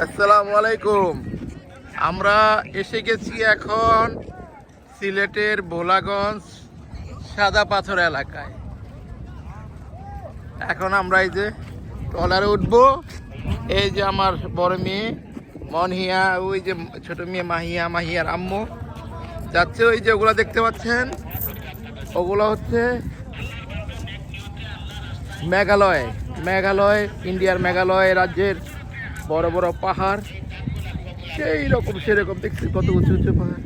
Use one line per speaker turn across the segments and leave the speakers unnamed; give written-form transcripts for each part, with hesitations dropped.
আসসালামু আলাইকুম। আমরা এসে গেছি এখন সিলেটের ভোলাগঞ্জ সাদা পাথর এলাকায়। এখন আমরা এই যে ট্রলারে উঠবো। এই যে আমার বড় মেয়ে মনহিয়া, ওই যে ছোট মেয়ে মাহিয়ার আম্মু যাচ্ছে। ওই যে ওগুলো দেখতে পাচ্ছেন, ওগুলো হচ্ছে মেঘালয় ইন্ডিয়ার মেঘালয় রাজ্যের বড় বড় পাহাড়। সেরকম দেখছি, কত উঁচু উঁচু পাহাড়।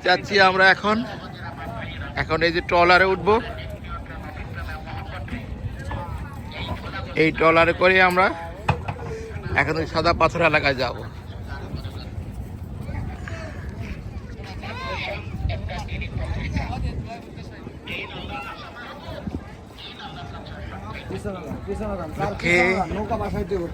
যাচ্ছি আমরা এখন এই যে ট্রলারে উঠবো। এই ট্রলারে করে আমরা এখন ওই সাদা পাথর এলাকায় যাব।
নৌকা বাসায় দেবো।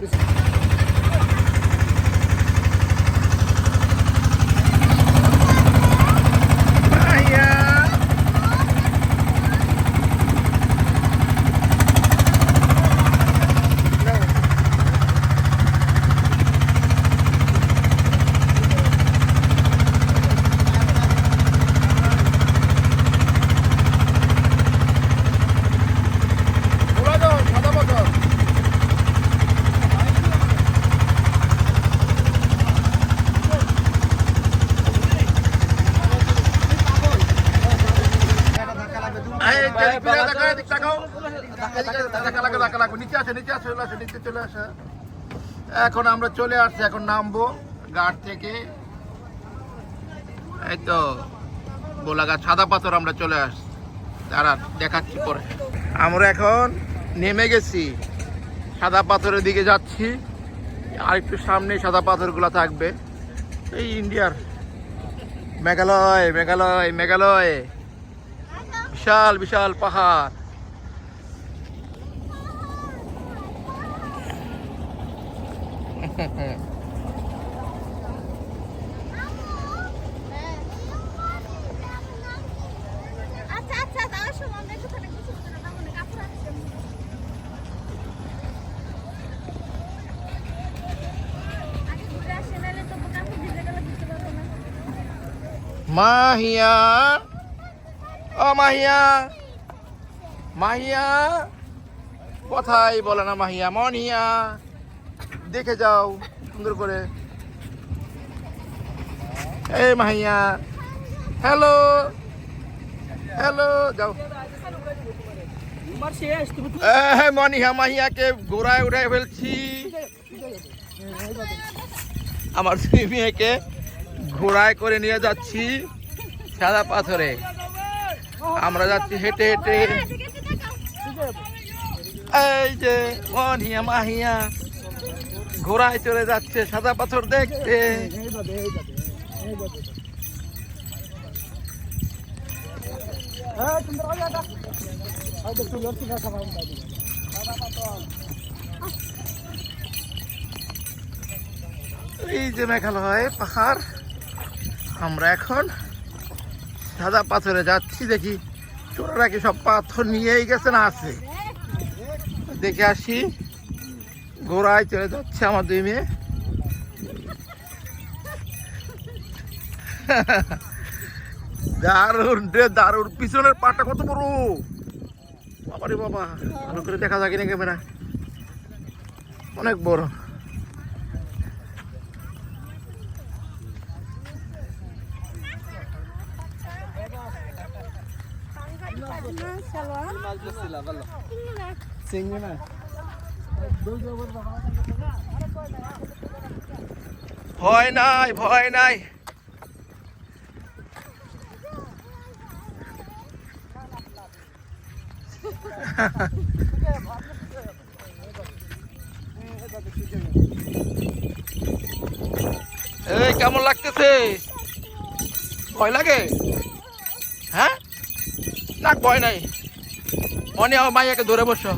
এখন আমরা চলে আসছি, এখন নামবো ঘাট থেকে। এই তো বোলাঘাট সাদা পাথর আমরা চলে আসছি, তারা দেখাচ্ছি পরে। আমরা এখন নেমে গেছি, সাদা পাথরের দিকে যাচ্ছি। আর একটু সামনে সাদা পাথরগুলো থাকবে। এই ইন্ডিয়ার মেঘালয় বিশাল বিশাল পাহাড়। মাহিয়া, ও মাহিয়া কথাই বলে না। মাহিয়া, মনিয়া দেখে যাও সুন্দর করে। এই মাহিয়া, হ্যালো যাও। মনিয়া মাহিয়াকে ঘোড়ায় উঠাই ফেলছি। আমার দুই মেয়েকে ঘোড়ায় করে নিয়ে যাচ্ছি সাদা পাথরে। আমরা যাচ্ছি হেঁটে হেঁটে। এই যে মনিয়া মাহিয়া ঘোড়ায় চলে যাচ্ছে সাদা পাথর দেখতে। এই যে মেঘালয় পাহাড়, আমরা এখন সাদা পাথরে যাচ্ছি। দেখি চোরারা কি সব পাথর নিয়েই গেছে না আছে, দেখে আসি। ঘোড়ায় চলে যাচ্ছে আমার দুই মেয়ে। দারুণ পিছনের পাটা কত বড়, বাবারে বাবা। ভালো করে দেখা যায় কিনা ক্যামেরা, অনেক বড়। ভয় নাই। এই কেমন লাগতেছে? ভয় লাগে? হ্যাঁ না, ভয় নাই। মনে হয় মাইয়াকে ধরে বসো।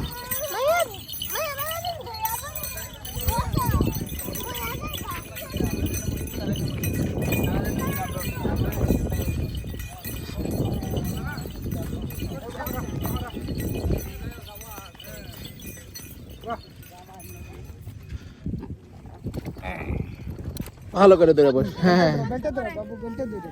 ভালো করে ধরে বস। হ্যাঁ
বেল্টে ধরো বাবু, বেল্টে ধরো।